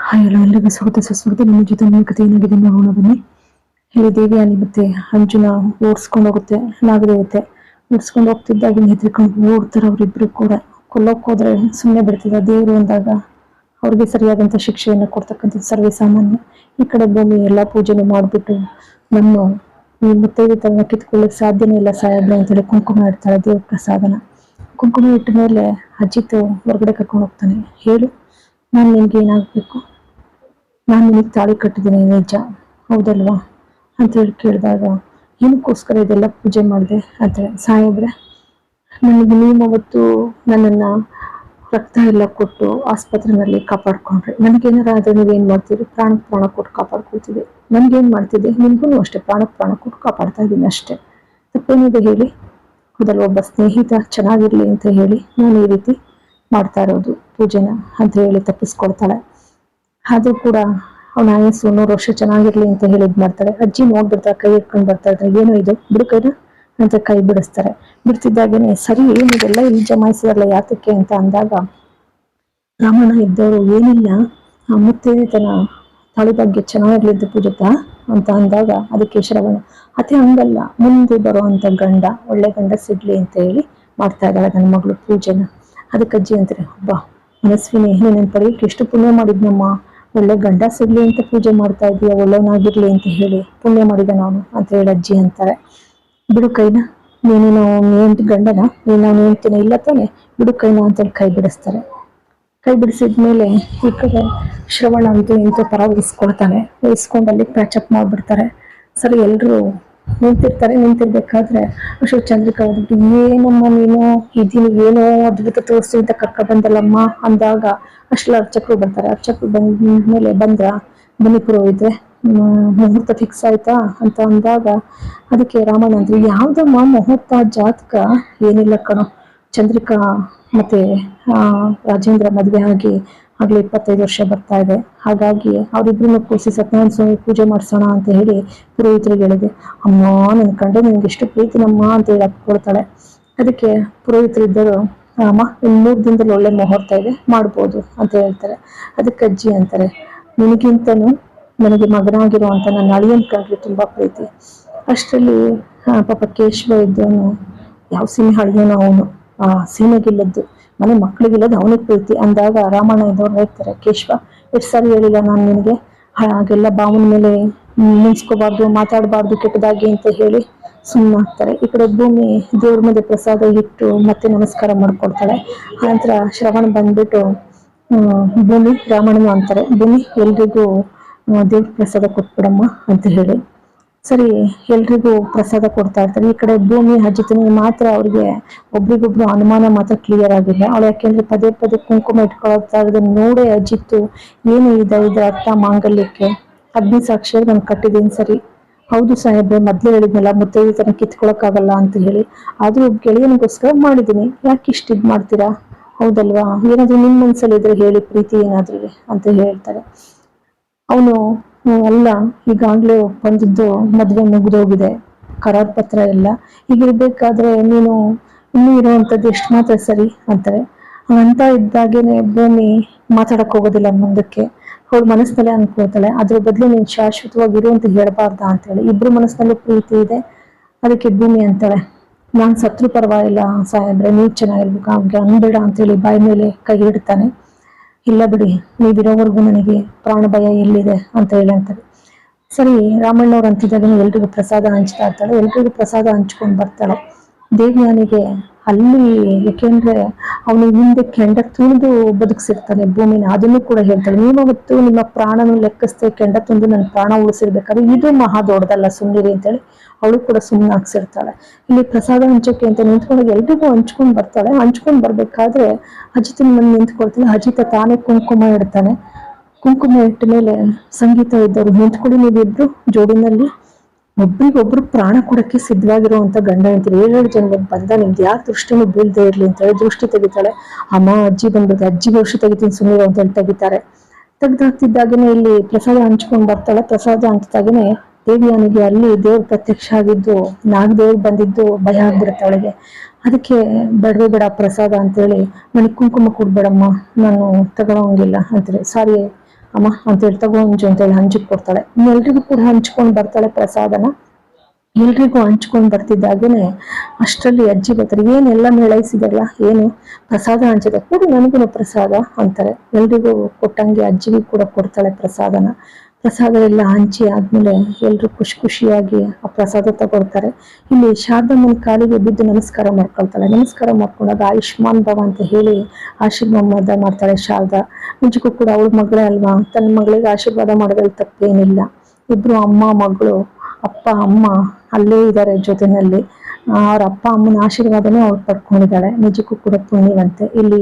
Hi hello ಎಲ್ಲರಿಗೂ ಸ್ವಾಗತ ಸುಸ್ವಾಗತ. ನಿಮ್ಮ ಜೊತೆ ನನ್ನ ಕಥೆ ಏನಾಗಿದೆ ನೋಡೋಣ ಬನ್ನಿ. ಇಲ್ಲಿ ದೇವಿಯಾನಿ ಮತ್ತೆ ಅಂಜುನ ಓಡಿಸ್ಕೊಂಡು ಹೋಗುತ್ತೆ. ನಾಗದೇವತೆ ಓಡಿಸ್ಕೊಂಡು ಹೋಗ್ತಿದ್ದಾಗಿ ಹೆದರ್ಕೊಂಡು ಓಡ್ತಾರೆ. ಅವರಿಬ್ರು ಕೂಡ ಕೊಲ್ಲೋಕ್ ಹೋದ್ರೆ ಸುಮ್ಮನೆ ಬಿಡ್ತಿದ್ದ ದೇವರು ಅಂದಾಗ ಅವ್ರಿಗೆ ಸರಿಯಾದಂತ ಶಿಕ್ಷೆಯನ್ನು ಕೊಡ್ತಕ್ಕಂಥದ್ದು ಸರ್ವೇ ಸಾಮಾನ್ಯ. ಈ ಕಡೆ ಭೂಮಿ ಎಲ್ಲಾ ಪೂಜೆನೂ ಮಾಡ್ಬಿಟ್ಟು ನಮ್ಮ ಈ ಮುತ್ತೈದೆತನ ಕಿತ್ಕೊಳ್ಳಿಕ್ ಸಾಧ್ಯನೇ ಇಲ್ಲ ಸಾಹೇಬ್ರೆ ಅಂತೇಳಿ ಕುಂಕುಮ ಇಡ್ತಾಳೆ. ದೇವ್ರ ಪ್ರಸಾದನ ಕುಂಕುಮ ಇಟ್ಟ ಮೇಲೆ ಅಜಿತ್ ಹೊರಗಡೆ ಕರ್ಕೊಂಡು ಹೋಗ್ತಾನೆ. ಹೇಳು, ನಾನು ನಿನ್ಗೆ ಏನಾಗ್ಬೇಕು? ನಾನು ನಿನಗೆ ತಾಳಿ ಕಟ್ಟಿದ್ದೀನಿ, ನಿಜ ಹೌದಲ್ವಾ ಅಂತ ಹೇಳಿ ಕೇಳಿದಾಗ, ಏನಕ್ಕೋಸ್ಕರ ಇದೆಲ್ಲ ಪೂಜೆ ಮಾಡಿದೆ ಅಂತ. ಸಾಹೇಬ್ರೆ, ನನಗೆ ನೀವು ಅವತ್ತು ನನ್ನನ್ನ ರಕ್ತ ಎಲ್ಲ ಕೊಟ್ಟು ಆಸ್ಪತ್ರೆಯಲ್ಲಿ ಕಾಪಾಡ್ಕೊಂಡ್ರೆ, ನನಗೇನಾರ ಆದ್ರೆ ನೀವೇನ್ ಮಾಡ್ತೀರಿ? ಪ್ರಾಣ ಕೊಟ್ಟು ಕಾಪಾಡ್ಕೊಳ್ತೀವಿ. ನನ್ಗೇನ್ ಮಾಡ್ತಿದ್ದೆ? ನಿಮ್ಗೂ ಅಷ್ಟೇ ಪ್ರಾಣ ಕೊಟ್ಟು ಕಾಪಾಡ್ತಾ ಇದ್ದೀನಿ ಅಷ್ಟೇ. ತಪ್ಪೇನಿದೆ ಹೇಳಿ? ಹೌದಲ್ವ? ಒಬ್ಬ ಸ್ನೇಹಿತ ಚೆನ್ನಾಗಿರ್ಲಿ ಅಂತ ಹೇಳಿ ನಾನು ಈ ರೀತಿ ಮಾಡ್ತಾ ಇರೋದು ಪೂಜೆನ ಅಂತ ಹೇಳಿ ತಪ್ಪಿಸ್ಕೊಳ್ತಾಳೆ. ಆದ್ರೂ ಕೂಡ ಅವನ ಆಯಸ್ಸು 100 ವರ್ಷ ಚೆನ್ನಾಗಿರ್ಲಿ ಅಂತ ಹೇಳಿ ಮಾಡ್ತಾಳೆ. ಅಜ್ಜಿ ನೋಡ್ಬಿಡ್ತಾರೆ, ಕೈ ಇಟ್ಕೊಂಡು ಬರ್ತಾ ಇದ್ರೆ, ಏನೋ ಇದು ಬಿಡು ಕೈನ ಅಂತ ಕೈ ಬಿಡಿಸ್ತಾರೆ. ಬಿಡ್ತಿದ್ದಾಗೇನೆ, ಸರಿ ನೀವೆಲ್ಲ ಇಲ್ಲಿ ಜಮಾಯಿಸಿರಲ್ಲ ಯಾತಕ್ಕೆ ಅಂತ ಅಂದಾಗ, ರಾಮಣ್ಣ ಇದ್ದವರು ಏನಿಲ್ಲ ಮುತ್ತೈದೆತನ ತಾಳಿ ಬಗ್ಗೆ ಚೆನ್ನಾಗಿರ್ಲಿದ್ದು ಪೂಜೆತ ಅಂತ ಅಂದಾಗ, ಅದಕ್ಕೆ ಶ್ರವಣ ಅತಿ ಹಂಗಲ್ಲ, ಮುಂದೆ ಬರೋ ಅಂತ ಗಂಡ ಒಳ್ಳೆ ಗಂಡ ಸಿಗ್ಲಿ ಅಂತ ಹೇಳಿ ಮಾಡ್ತಾ ಇದ್ದಾಳೆ ನನ್ನ ಮಗಳು ಪೂಜೆನ. ಅದಕ್ಕೆ ಅಜ್ಜಿ ಅಂತಾರೆ, ಒಬ್ಬ ಮನಸ್ವಿನಿ, ನೀನ್ ಪಡೆಯಕ್ಕೆ ಎಷ್ಟು ಪುಣ್ಯ ಮಾಡಿದ್ನಮ್ಮ, ಒಳ್ಳೆ ಗಂಡ ಸಿಗ್ಲಿ ಅಂತ ಪೂಜೆ ಮಾಡ್ತಾ ಇದೀಯ, ಒಳ್ಳೆವನಾಗಿರ್ಲಿ ಅಂತ ಹೇಳಿ ಪುಣ್ಯ ಮಾಡಿದ ನಾನು ಅಂತ ಹೇಳಿ ಅಜ್ಜಿ ಅಂತಾರೆ. ಬಿಡು ಕೈನ, ನೀನು ಗಂಡನ ನೀನು ಹೇಳ್ತೀನಿ ಇಲ್ಲ ತಾನೆ, ಬಿಡು ಕೈನ ಅಂತೇಳಿ ಕೈ ಬಿಡಿಸ್ತಾರೆ. ಕೈ ಬಿಡಿಸಿದ್ಮೇಲೆ ಈ ಕಡೆ ಶ್ರವಣ ಅಂತೂ ಇಂತೂ ಪರ ವಹಿಸ್ಕೊಳ್ತಾನೆ. ವಹಿಸ್ಕೊಂಡಲ್ಲಿ ಪ್ಯಾಚಪ್ ಮಾಡ್ಬಿಡ್ತಾರೆ. ಸರಿ, ಎಲ್ರು ನಿಂತಿರ್ಬೇಕಾದ್ರೆ ಅಶೋಕ್ ಚಂದ್ರಿಕಾ ಹೋಗ್ಬಿಟ್ಟು, ಏನಮ್ಮ ನೀನು ಇದೀನಿ, ಏನೋ ಅದ್ಭುತ ತೋರಿಸಿ ಅಂತ ಕರ್ಕ ಬಂದಲ್ಲಮ್ಮ ಅಂದಾಗ ಅಷ್ಟೆಲ್ಲ ಅರ್ಚಕರು ಬರ್ತಾರೆ. ಅರ್ಚಕರು ಬಂದ್ಮೇಲೆ ಬನ್ನಿ ಪುರೋಹಿತ್ರೆ, ಮುಹೂರ್ತ ಫಿಕ್ಸ್ ಆಯ್ತಾ ಅಂತ ಅಂದಾಗ, ಅದಕ್ಕೆ ರಾಮಣ್ಣ ಅಂದ್ರೆ, ಯಾವ್ದಮ್ಮ ಮುಹೂರ್ತ, ಜಾತಕ ಏನಿಲ್ಲ ಕಣೋ, ಚಂದ್ರಿಕಾ ಮತ್ತೆ ರಾಜೇಂದ್ರ ಮದ್ವೆ ಆಗಿ ಆಗ್ಲೇ 25 ವರ್ಷ ಬರ್ತಾ ಇದೆ, ಹಾಗಾಗಿ ಅವ್ರಿಬ್ರು ಕೂರಿಸಿ ಸತ್ಯನಾರಾಯಣ ಸ್ವಾಮಿ ಪೂಜೆ ಮಾಡ್ಸೋಣ ಅಂತ ಹೇಳಿ ಪುರೋಹಿತರಿಗೆ ಹೇಳಿದೆ. ಅಮ್ಮ ನನ್ ಕಂಡ್ರೆ ನಿನ್ಗೆ ಎಷ್ಟು ಪ್ರೀತಿ ನಮ್ಮ ಅಂತ ಹೇಳಿ ಕೊಡ್ತಾಳೆ. ಅದಕ್ಕೆ ಪುರೋಹಿತರಿದ್ದರು, ಅಮ್ಮ ಇನ್ 3 ದಿನದಲ್ಲಿ ಒಳ್ಳೆ ಮುಹೂರ್ತ ಇದೆ, ಮಾಡ್ಬೋದು ಅಂತ ಹೇಳ್ತಾರೆ. ಅದಕ್ಕೆ ಅಜ್ಜಿ ಅಂತಾರೆ, ನಿನಗಿಂತನೂ ನನಗೆ ಮಗನಾಗಿರುವಂತ ನನ್ನ ಅಳಿಯನ್ ಕಂಡ್ರೆ ತುಂಬಾ ಪ್ರೀತಿ. ಅಷ್ಟರಲ್ಲಿ ಪಾಪ ಕೇಶವ ಇದ್ದವನು, ಯಾವ ಸೀಮೆ ಅಳಿಯನೋ ಅವನು, ಆ ಸೀಮೆಗಿಲ್ಲದ್ದು ಮನೆ ಮಕ್ಳಿಗಿಲ್ಲದ್ದು ಅವನಿಗೆ ಪ್ರೀತಿ ಅಂದಾಗ, ರಾಮಣ್ಣ ಇದ್ದವ್ರು ಹೇಳ್ತಾರೆ, ಕೇಶವ ಎಷ್ಟು ಸಾರಿ ಹೇಳಿಲ್ಲ ನಾನು ನಿನಗೆ, ಹಾಗೆಲ್ಲ ಬಾವನ ಮೇಲೆ ನಿಲ್ಸ್ಕೋಬಾರ್ದು, ಮಾತಾಡಬಾರ್ದು ಕೆಟ್ಟದಾಗಿ ಅಂತ ಹೇಳಿ ಸುಮ್ಮನಾಗ್ತಾರೆ. ಈ ಕಡೆ ಭೂಮಿ ದೇವ್ರ ಮೇಲೆ ಪ್ರಸಾದ ಇಟ್ಟು ಮತ್ತೆ ನಮಸ್ಕಾರ ಮಾಡ್ಕೊಡ್ತಾಳೆ. ಆನಂತರ ಶ್ರವಣ ಬಂದ್ಬಿಟ್ಟು ಭೂಮಿ ರಾಮಣ್ಣನು ಅಂತಾರೆ, ಭೂಮಿ ಎಲ್ರಿಗೂ ದೇವ್ರ ಪ್ರಸಾದ ಕೊಟ್ಬಿಡಮ್ಮ ಅಂತ ಹೇಳಿ. ಸರಿ, ಎಲ್ರಿಗೂ ಪ್ರಸಾದ ಕೊಡ್ತಾ ಇರ್ತಾರೆ. ಈ ಕಡೆ ಭೂಮಿ ಅಜಿತನಿಗೆ ಮಾತ್ರ ಅವ್ರಿಗೆ ಒಬ್ರಿಗೊಬ್ರು ಅನುಮಾನ ಮಾತ್ರ ಕ್ಲಿಯರ್ ಆಗಿಲ್ಲ. ಅವಳು ಯಾಕೆಂದ್ರೆ ಪದೇ ಪದೇ ಕುಂಕುಮ ಇಟ್ಕೊಳ್ತಾ ಇರೋದನ್ನ ನೋಡೇ ಅಜಿತ್ತು, ಏನು ಇದ್ರ ಅರ್ಥ ಮಾಂಗಲ್ಯಕ್ಕೆ, ಅಗ್ನಿ ಸಾಕ್ಷಿಯಾಗಿ ನಾನು ಕಟ್ಟಿದ್ದೀನಿ. ಸರಿ ಹೌದು ಸಾಹೇಬ್ರೆ, ಮೊದ್ಲೇ ಹೇಳಿದ್ನಲ್ಲ ಮುತ್ತೈದೆತನ ಕಿತ್ಕೊಳಕ್ಕಾಗಲ್ಲ ಅಂತ ಹೇಳಿ, ಆದ್ರೂ ಗೆಳೆಯನಿಗೋಸ್ಕರ ಮಾಡಿದೀನಿ, ಯಾಕೆ ಇಷ್ಟ ಇದ್ ಮಾಡ್ತೀರಾ, ಹೌದಲ್ವಾ, ಏನಾದ್ರು ನಿಮ್ ಮನ್ಸಲ್ಲಿ ಇದ್ರೆ ಹೇಳಿ, ಪ್ರೀತಿ ಏನಾದ್ರೂ ಅಂತ ಹೇಳ್ತಾರೆ. ಅವನು ಅಲ್ಲ, ಈಗಾಗ್ಲೇ ಬಂದಿದ್ದು ಮದ್ವೆ ಮುಗಿದೋಗಿದೆ, ಕರಾರ್ ಪತ್ರ ಎಲ್ಲ, ಹೀಗಿರ್ಬೇಕಾದ್ರೆ ನೀನು ಇನ್ನೂ ಇರುವಂತದ್ದು ಎಷ್ಟು ಮಾತ್ರ ಸರಿ ಅಂತಾರೆ. ಅಂತ ಇದ್ದಾಗೇನೆ ಭೂಮಿ ಮಾತಾಡಕ್ ಹೋಗೋದಿಲ್ಲ ಮುಂದಕ್ಕೆ. ಅವಳ ಮನಸ್ಸಿನಲ್ಲೇ ಅನ್ಕೊಳ್ತಾಳೆ, ಅದ್ರ ಬದಲು ನೀನ್ ಶಾಶ್ವತವಾಗಿರು ಅಂತ ಹೇಳ್ಬಾರ್ದ ಅಂತ ಹೇಳಿ. ಇಬ್ರು ಮನಸ್ಸಿನಲ್ಲೂ ಪ್ರೀತಿ ಇದೆ. ಅದಕ್ಕೆ ಭೂಮಿ ಅಂತಾಳೆ, ನಾನ್ ಸತ್ರು ಪರವಾಗಿಲ್ಲ ಸಾಹೇಬ್ರೆ, ನೀವ್ ಚೆನ್ನಾಗಿರ್ಬೇಕು, ಅವ್ಗೆ ಅನ್ಬೇಡ ಅಂತ ಹೇಳಿ ಬಾಯಿ ಮೇಲೆ ಕೈ ಇಡ್ತಾನೆ. ಇಲ್ಲ ಬಿಡಿ, ನೀವಿರೋವರೆಗೂ ನನಗೆ ಪ್ರಾಣ ಭಯ ಎಲ್ಲಿದೆ ಅಂತ ಹೇಳಿ ಅಂತಾರೆ. ಸರಿ, ರಾಮಣ್ಣವ್ರು ಅಂತಿದ್ದಾಗ ಎಲ್ರಿಗೂ ಪ್ರಸಾದ ಹಂಚ್ತಾ ಇರ್ತಾಳೆ. ಎಲ್ರಿಗೂ ಪ್ರಸಾದ ಹಂಚ್ಕೊಂಡ್ ಬರ್ತಾಳೆ. ದೇವ್ಯಾನಿಗೆ ಅಲ್ಲಿ, ಯಾಕೆಂದ್ರೆ ಅವನು ಹಿಂದೆ ಕೆಂಡ ತುಳಿದು ಬದುಕಿಸಿರ್ತಾನೆ ಭೂಮಿನ, ಅದನ್ನು ಕೂಡ ಹೇಳ್ತಾಳೆ, ನೀವತ್ತು ನಿಮ್ಮ ಪ್ರಾಣನ ಲೆಕ್ಕಿಸ್ತೇ ಕೆಂಡ ತುಂಡು ನನ್ನ ಪ್ರಾಣ ಉಳಿಸಿರ್ಬೇಕಾದ್ರೆ ಇದು ಮಹಾ ದೊಡ್ಡದಲ್ಲ, ಸುಮ್ಮನಿರಿ ಅಂತೇಳಿ ಅವಳು ಕೂಡ ಸುಮ್ಮನೆ ಹಾಕ್ಸಿರ್ತಾಳೆ. ಇಲ್ಲಿ ಪ್ರಸಾದ ಹಂಚೋಕೆ ಅಂತ ನಿಂತ್ಕೊಂಡಾಗ ಎಲ್ರಿಗೂ ಹಂಚ್ಕೊಂಡ್ ಬರ್ತಾಳೆ. ಹಂಚ್ಕೊಂಡ್ ಬರ್ಬೇಕಾದ್ರೆ ಅಜಿತನ ಮುಂದೆ ನಿಂತ್ಕೊಳ್ತಾಳೆ. ಅಜಿತ ತಾನೇ ಕುಂಕುಮ ಇಡ್ತಾನೆ. ಕುಂಕುಮ ಇಟ್ಟ ಮೇಲೆ ಸಂಗೀತ ಇದ್ದವರು, ನಿಂತ್ಕೊಳ್ಳಿ ನೀವಿಬ್ರು ಜೋಡಿನಲ್ಲಿ, ಒಬ್ರಿಗೊಬ್ರು ಪ್ರಾಣ ಕೊಡಕ್ಕೆ ಸಿದ್ಧವಾಗಿರುವಂತ ಗಂಡ ಅಂತೀರಿ, 7 ಜನ ಬಂದ ನಿಮ್ದು ಯಾಕೆ ದೃಷ್ಟಿನೂ ಬೀಳ್ದೇ ಇರ್ಲಿ ಅಂತ ಹೇಳಿ ದೃಷ್ಟಿ ತೆಗಿತಾಳೆ. ಅಮ್ಮ ಅಜ್ಜಿ ಬಂದ್ಬಿಟ್ಟು, ಅಜ್ಜಿಗೆ ದೃಷ್ಟಿ ತೆಗಿತೀನಿ ಸುಮ್ಮನೆ ಅಂತ ಹೇಳಿ ತೆಗಿತಾರೆ. ತೆಗ್ದಾಗ್ತಿದ್ದಾಗೇನೆ ಇಲ್ಲಿ ಪ್ರಸಾದ ಹಂಚ್ಕೊಂಡ್ ಬರ್ತಾಳೆ. ಪ್ರಸಾದ ಹಂಚ್ದಾಗೇನೆ ದೇವಿಯಾನಿಗೆ ಅಲ್ಲಿ ದೇವ್ರ ಪ್ರತ್ಯಕ್ಷ ಆಗಿದ್ದು, ನಾಗದೇವ್ರು ಬಂದಿದ್ದು ಭಯ ಆಗ್ಬಿಡುತ್ತೆ ಅವಳಿಗೆ. ಅದಕ್ಕೆ ಬೇಡವೇ ಬೇಡ ಪ್ರಸಾದ ಅಂತೇಳಿ, ನನಗೆ ಕುಂಕುಮ ಕೊಡ್ಬೇಡಮ್ಮ, ನಾನು ತಗೊಳಂಗಿಲ್ಲ ಅಂತೇಳಿ, ಸಾರಿ ಅಮ್ಮ ಅಂತ ಹೇಳಿ ತಗೋ ಹಂಚು ಅಂತ ಹೇಳಿ ಹಂಚಿಗೆ ಕೊಡ್ತಾಳೆ. ಎಲ್ರಿಗೂ ಕೂಡ ಹಂಚ್ಕೊಂಡು ಬರ್ತಾಳೆ ಪ್ರಸಾದನ. ಎಲ್ರಿಗೂ ಹಂಚ್ಕೊಂಡ್ ಬರ್ತಿದ್ದಾಗೇನೆ ಅಷ್ಟರಲ್ಲಿ ಅಜ್ಜಿ ಬರ್ತಾರೆ. ಏನೆಲ್ಲ ಮೇಳೈಸಿದಾರಲ್ಲ, ಏನು ಪ್ರಸಾದ ಹಂಚಿದೆ, ಕೂಡಿ ನನಗೂ ಪ್ರಸಾದ ಅಂತಾರೆ. ಎಲ್ರಿಗೂ ಕೊಟ್ಟಂಗೆ ಅಜ್ಜಿಗೂ ಕೂಡ ಕೊಡ್ತಾಳೆ ಪ್ರಸಾದನ. ಪ್ರಸಾದ ಎಲ್ಲ ಹಂಚಿ ಆದ್ಮೇಲೆ ಎಲ್ರು ಖುಷಿಯಾಗಿ ಆ ಪ್ರಸಾದ ತಗೊಳ್ತಾರೆ. ಇಲ್ಲಿ ಶಾರದಮ್ಮನ ಕಾಲಿಗೆ ಬಿದ್ದು ನಮಸ್ಕಾರ ಮಾಡ್ಕೊಳ್ತಾಳೆ. ನಮಸ್ಕಾರ ಮಾಡ್ಕೊಂಡಾಗ ಆಯುಷ್ಮಾನ್ ಭವ ಅಂತ ಹೇಳಿ ಆಶೀರ್ವಾದ ಮಾಡ್ತಾಳೆ ಶಾರದಾ. ನಿಜಕ್ಕೂ ಕೂಡ ಅವಳ ಮಗಳೇ ಅಲ್ವಾ, ತನ್ನ ಮಗಳಿಗೆ ಆಶೀರ್ವಾದ ಮಾಡೋದ್ರಲ್ಲಿ ತಪ್ಪೇನಿಲ್ಲ. ಇಬ್ರು ಅಮ್ಮ ಮಗಳು, ಅಪ್ಪ ಅಮ್ಮ ಅಲ್ಲೇ ಇದ್ದಾರೆ ಜೊತೆನಲ್ಲಿ. ಅವ್ರ ಅಪ್ಪ ಅಮ್ಮನ ಆಶೀರ್ವಾದನೇ ಅವ್ರು ಪಡ್ಕೊಂಡಿದ್ದಾಳೆ. ನಿಜಕ್ಕೂ ಕೂಡ ಪುಣ್ಯವಂತೆ. ಇಲ್ಲಿ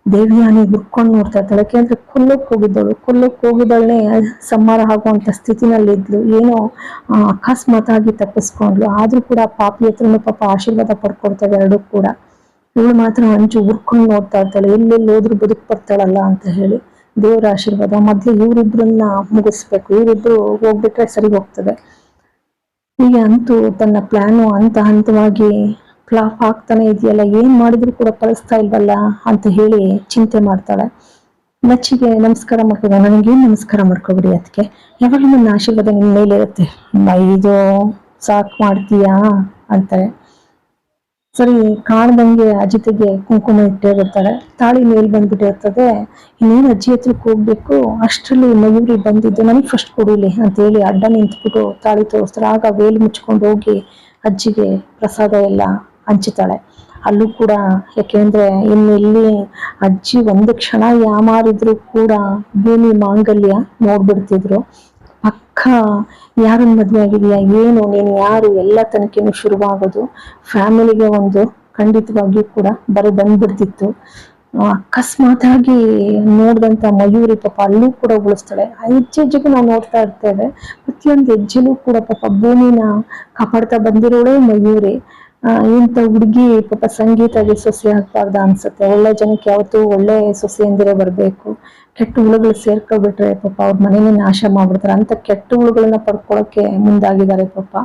ದೇವಿಯಾನಿ ಹುಡ್ಕೊಂಡು ನೋಡ್ತಾ ಇರ್ತಾಳೆ. ಯಾಕೆಂದ್ರೆ ಕೊಲ್ಲಕ್ಕೆ ಹೋಗಿದ್ದಳನೆ ಸಂಹಾರ ಆಗುವಂತ ಸ್ಥಿತಿನಲ್ಲಿ ಇದ್ಲು. ಏನೋ ಅಕಸ್ಮಾತ್ ಆಗಿ ತಪ್ಪಿಸ್ಕೊಂಡ್ಲು. ಆದ್ರೂ ಕೂಡ ಪಾಪಿ ಹತ್ರನೂ ಪಾಪ ಆಶೀರ್ವಾದ ಪಡ್ಕೊಡ್ತಾವೆ ಎರಡೂ ಕೂಡ. ಇವಳು ಮಾತ್ರ ಹಂಚು ಹುಡ್ಕೊಂಡು ನೋಡ್ತಾ ಇರ್ತಾಳೆ, ಎಲ್ಲೆಲ್ಲಿ ಹೋದ್ರು ಬದುಕ್ ಬರ್ತಾಳಲ್ಲ ಅಂತ ಹೇಳಿ. ದೇವರ ಆಶೀರ್ವಾದ. ಮೊದ್ಲು ಇವರಿಬ್ರನ್ನ ಮುಗಿಸ್ಬೇಕು, ಇವರಿಬ್ರು ಹೋಗ್ಬಿಟ್ರೆ ಸರಿ ಹೋಗ್ತದೆ. ಹೀಗೆ ಅಂತೂ ತನ್ನ ಪ್ಲಾನು ಹಂತವಾಗಿ ಫ್ಲಾಪ್ ಆಗ್ತಾನೆ ಇದೆಯಲ್ಲ, ಏನ್ ಮಾಡಿದ್ರು ಕೂಡ ಫಲಿಸ್ತಾ ಇಲ್ವಲ್ಲ ಅಂತ ಹೇಳಿ ಚಿಂತೆ ಮಾಡ್ತಾಳೆ. ಮಚ್ಚಿಗೆ ನಮಸ್ಕಾರ ಮಾಡ್ಕೋದ, ನನಗೇನು ನಮಸ್ಕಾರ ಮಾಡ್ಕೋಬಿಡಿ, ಅದಕ್ಕೆ ಯಾವಾಗ ನನ್ನ ಆಶೀರ್ವಾದ ನಿನ್ ಮೇಲೆ ಇರುತ್ತೆ, ಇದು ಸಾಕು ಮಾಡ್ತೀಯಾ ಅಂತಾರೆ. ಸರಿ ಕಾಣ್ದಂಗೆ ಅಜಿತಿಗೆ ಕುಂಕುಮ ಇಟ್ಟೇ ಬಿಡ್ತಾಳೆ. ತಾಳಿ ಮೇಲ್ ಬಂದ್ಬಿಟ್ಟಿರ್ತದೆ. ಇನ್ನೇನು ಅಜ್ಜಿ ಹತ್ರಕ್ಕೆ ಹೋಗ್ಬೇಕು, ಅಷ್ಟರಲ್ಲಿ ಮಯೂರಿ ಬಂದಿದ್ದು ನನಗೆ ಫಸ್ಟ್ ಕೊಡಿಲಿ ಅಂತ ಹೇಳಿ ಅಡ್ಡ ನಿಂತ್ಬಿಟ್ಟು ತಾಳಿ ತೋರಿಸ್ತಾರೆ. ಆಗ ವೇಲು ಮುಚ್ಕೊಂಡು ಹೋಗಿ ಅಜ್ಜಿಗೆ ಪ್ರಸಾದ ಎಲ್ಲ ಹಂಚುತ್ತಾಳೆ. ಅಲ್ಲೂ ಕೂಡ ಯಾಕೆಂದ್ರೆ ಇನ್ನೆಲ್ಲಿ ಅಜ್ಜಿ ಒಂದು ಕ್ಷಣ ಯಾಮಾರಿದ್ರು ಕೂಡ ಭೂಮಿ ಮಾಂಗಲ್ಯ ನೋಡ್ಬಿಡ್ತಿದ್ರು. ಪಕ್ಕ ಯಾರನ್ನ ಮದ್ವೆ ಆಗಿದೆಯಾ, ಏನು ನೀನು ಯಾರು, ಎಲ್ಲ ತನಿಖೆನೂ ಶುರುವಾಗೋದು. ಫ್ಯಾಮಿಲಿಗೆ ಒಂದು ಖಂಡಿತವಾಗಿಯೂ ಕೂಡ ಬಂದ್ಬಿಡ್ತಿತ್ತು. ಅಕಸ್ಮಾತ್ ಆಗಿ ನೋಡ್ದಂತ ಮಯೂರಿ ಪಾಪ ಅಲ್ಲೂ ಕೂಡ ಉಳಿಸ್ತಾಳೆ. ಹೆಜ್ಜೆಗೂ ನಾವು ನೋಡ್ತಾ ಇರ್ತೇವೆ, ಪ್ರತಿಯೊಂದು ಹೆಜ್ಜೆಲೂ ಕೂಡ ಪಾಪ ಭೂಮಿನ ಕಾಪಾಡ್ತಾ ಬಂದಿರೋಳೇ ಮಯೂರಿ. ಇಂಥ ಹುಡುಗಿ ಪಾಪ ಸಂಗೀತಗೆ ಸೊಸೆ ಆಗ್ಬಾರ್ದ ಅನ್ಸುತ್ತೆ. ಒಳ್ಳೆ ಜನಕ್ಕೆ ಯಾವತ್ತೂ ಒಳ್ಳೆ ಸೊಸೆ ಎಂದಿರೇ ಬರ್ಬೇಕು. ಕೆಟ್ಟ ಹುಳುಗಳು ಸೇರ್ಕೊಬಿಟ್ರೆ ಪಾಪ ಅವ್ರ ಮನೇನೆ ನಾಶ ಮಾಡ್ಬಿಡ್ತಾರೆ. ಅಂತ ಕೆಟ್ಟ ಹುಳುಗಳನ್ನ ಪಡ್ಕೊಳಕ್ಕೆ ಮುಂದಾಗಿದ್ದಾರೆ ಪಾಪ.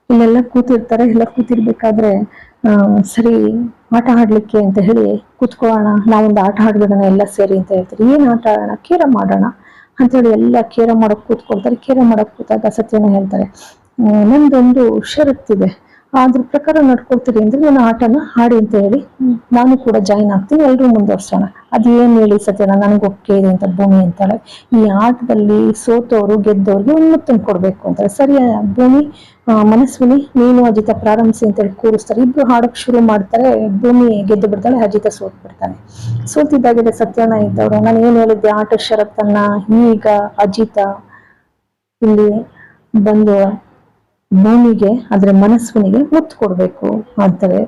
ಇಲ್ಲೆಲ್ಲ ಕೂತಿರ್ತಾರೆ. ಎಲ್ಲ ಕೂತಿರ್ಬೇಕಾದ್ರೆ ಸರಿ ಆಟ ಆಡ್ಲಿಕ್ಕೆ ಅಂತ ಹೇಳಿ ಕೂತ್ಕೊಳ್ಳೋಣ, ನಾವೊಂದು ಆಟ ಆಡ್ಬಿಡೋಣ ಎಲ್ಲ ಸೇರಿ ಅಂತ ಹೇಳ್ತಾರೆ. ಏನ್ ಆಟ ಆಡೋಣ, ಕೇರಂ ಆಡೋಣ ಅಂತೇಳಿ ಎಲ್ಲ ಕೇರಂ ಮಾಡಕ್ ಕೂತ್ಕೊಳ್ತಾರೆ. ಕೇರಂ ಮಾಡಕ್ ಕೂತಾಗ ಸತ್ಯನ ಹೇಳ್ತಾರೆ, ನಂದೊಂದು ಷರತ್ತಿದೆ, ಅದ್ರ ಪ್ರಕಾರ ನಡ್ಕೊಳ್ತೀರಿ ಅಂದ್ರೆ ನಾನು ಆಟನ ಆಡಿ ಅಂತ ಹೇಳಿ ನಾನು ಕೂಡ ಜಾಯಿನ್ ಆಗ್ತೀನಿ, ಎಲ್ರೂ ಮುಂದುವರ್ಸೋಣ. ಅದೇನ್ ಹೇಳಿ ಸತ್ಯನ, ನನಗೆ ಒಪ್ಪಿಗೆ ಇದೆ ಅಂತ ಭೂಮಿ ಅಂತಾಳೆ. ಈ ಆಟದಲ್ಲಿ ಸೋತವರು ಗೆದ್ದವ್ರಿಗೆ ಮುತ್ತನ್ನು ಕೊಡ್ಬೇಕು ಅಂತಾರೆ. ಸರಿ ಭೂಮಿ, ಮನಸ್ವಿನಿ ನೀನು ಅಜಿತ ಪ್ರಾರಂಭಿಸಿ ಅಂತೇಳಿ ಕೂರಿಸ್ತಾರೆ. ಇಬ್ರು ಹಾಡಕ್ ಶುರು ಮಾಡ್ತಾರೆ. ಭೂಮಿ ಗೆದ್ದು ಬಿಡ್ತಾಳೆ, ಅಜಿತ ಸೋತ್ ಬಿಡ್ತಾನೆ. ಸೋತಿದ್ದಾಗಿದೆ ಸತ್ಯನ ಇದ್ದವ್ರು, ನಾನು ಏನ್ ಹೇಳಿದ್ದೆ ಆಟ ಷರತ್ತನ್ನ, ಈಗ ಅಜಿತ ಇಲ್ಲಿ ಬಂದು ಭೂಮಿಗೆ ಆದ್ರೆ ಮನಸ್ವಿನಿಗೆ ಮುತ್ತು ಕೊಡ್ಬೇಕು ಅಂತಾರೆ.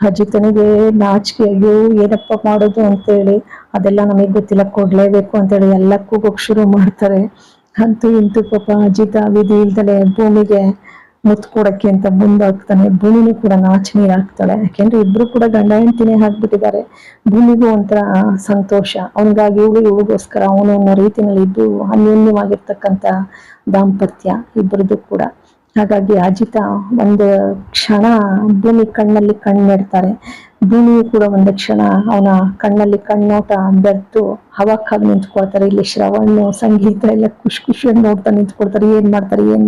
ಅಜಿತನಿಗೆ ನಾಚಿಕೆ, ಅಯ್ಯೋ ಏನಪ್ಪ ಮಾಡೋದು ಅಂತೇಳಿ, ಅದೆಲ್ಲ ನಮಗ್ ಗೊತ್ತಿಲ್ಲ, ಕೊಡ್ಲೇಬೇಕು ಅಂತೇಳಿ ಎಲ್ಲ ಕೂಗೋಕ್ ಶುರು ಮಾಡ್ತಾರೆ. ಅಂತೂ ಇಂತೂ ಪಾಪ ಅಜಿತ ವಿಧಿ ಇಲ್ದಲೆ ಭೂಮಿಗೆ ಮುತ್ತು ಕೊಡಕ್ಕೆ ಅಂತ ಮುಂದಾಗ್ತಾನೆ. ಭೂಮಿನೂ ಕೂಡ ನಾಚ ನೀರ್ ಹಾಕ್ತಾಳೆ. ಯಾಕೆಂದ್ರೆ ಇಬ್ರು ಕೂಡ ಗಂಡ ಹೆಂಡತಿನೇ ಹಾಕ್ಬಿಟ್ಟಿದ್ದಾರೆ. ಭೂಮಿಗೂ ಒಂಥರ ಸಂತೋಷ, ಅವನಿಗಾಗಿ ಇವಳಿಗೋಸ್ಕರ ಅವನು ಅನ್ನೋ ರೀತಿನಲ್ಲಿ ಇದ್ದು ಅನ್ಯೋನ್ಯವಾಗಿರ್ತಕ್ಕಂಥ ದಾಂಪತ್ಯ ಇಬ್ಬರದು ಕೂಡ. ಹಾಗಾಗಿ ಅಜಿತ ಒಂದು ಕ್ಷಣ ಭೂಮಿ ಕಣ್ಣಲ್ಲಿ ಕಣ್ಣಿಡ್ತಾರೆ. ಭೂಮಿಯು ಕೂಡ ಒಂದು ಕ್ಷಣ ಅವನ ಕಣ್ಣಲ್ಲಿ ಕಣ್ಣೋಟ ಬೆರ್ತು ಹವಾಕ್ಕಾಗಿ ನಿಂತ್ಕೊಳ್ತಾರೆ. ಇಲ್ಲಿ ಶ್ರವಣ್ ಸಂಗೀತ ಎಲ್ಲ ಖುಷಿಯಾಗಿ ನೋಡ್ತಾ ನಿಂತ್ಕೊಳ್ತಾರೆ. ಏನ್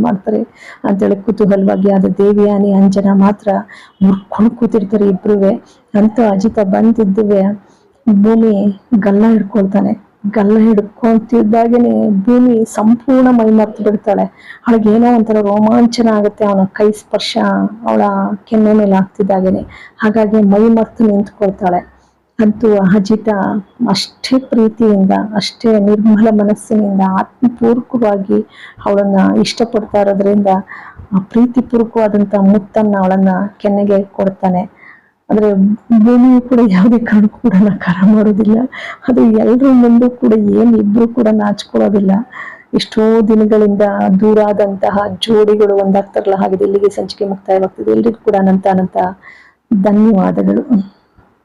ಮಾಡ್ತಾರೆ ಅಂತೇಳಿ ಕುತೂಹಲವಾಗಿ. ಅದು ದೇವಿಯಾನಿ ಅಂಜನಾ ಮಾತ್ರ ಮುರ್ಕೊಂಡು ಕೂತಿರ್ತಾರೆ ಇಬ್ರುವೆ. ಅಂತ ಅಜಿತ ಬಂದಿದ್ದುವೆ ಭೂಮಿ ಗಲ್ಲ ಹಿಡ್ಕೊಳ್ತಾನೆ. ಗಲ್ಲ ಹಿಡ್ಕೊಂತಿದ್ದಾಗೇನೆ ಭೂಮಿ ಸಂಪೂರ್ಣ ಮೈ ಮರ್ತು ಬಿಡ್ತಾಳೆ. ಅವಳಿಗೇನೋ ಒಂಥರ ರೋಮಾಂಚನ ಆಗುತ್ತೆ ಅವನ ಕೈ ಸ್ಪರ್ಶ ಅವಳ ಕೆನ್ನೆ ಮೇಲೆ ಆಗ್ತಿದ್ದಾಗೇನೆ. ಹಾಗಾಗಿ ಮೈ ಮರ್ತು ನಿಂತ್ಕೊಳ್ತಾಳೆ. ಅಂತೂ ಅಜಿತ ಅಷ್ಟೇ ಪ್ರೀತಿಯಿಂದ, ಅಷ್ಟೇ ನಿರ್ಮಲ ಮನಸ್ಸಿನಿಂದ, ಆತ್ಮಪೂರ್ವಕವಾಗಿ ಅವಳನ್ನ ಇಷ್ಟಪಡ್ತಾ ಇರೋದ್ರಿಂದ ಆ ಪ್ರೀತಿಪೂರ್ವಕವಾದಂತ ಮುತ್ತನ್ನ ಅವಳನ್ನ ಕೆನ್ನೆಗೆ ಕೊಡ್ತಾನೆ. ಆದ್ರೆ ಭೂಮಿ ಕೂಡ ಯಾವುದೇ ಕಾರಣಕ್ಕೂ ಕೂಡ ನಕಾರ ಮಾಡೋದಿಲ್ಲ. ಅದು ಎಲ್ರ ಮುಂದೆ ಕೂಡ ಇಬ್ರು ಕೂಡ ನಾಚ್ಕೊಳ್ಳೋದಿಲ್ಲ. ಎಷ್ಟೋ ದಿನಗಳಿಂದ ದೂರ ಆದಂತಹ ಜೋಡಿಗಳು ಒಂದಾಗ್ತಾರಲ್ಲ, ಹಾಗೆ ಇಲ್ಲಿಗೆ ಸಂಚಿಕೆ ಮುಕ್ತಾಯವಾಗ್ತದೆ. ಎಲ್ರಿಗೂ ಕೂಡ ಅನಂತ ಧನ್ಯವಾದಗಳು.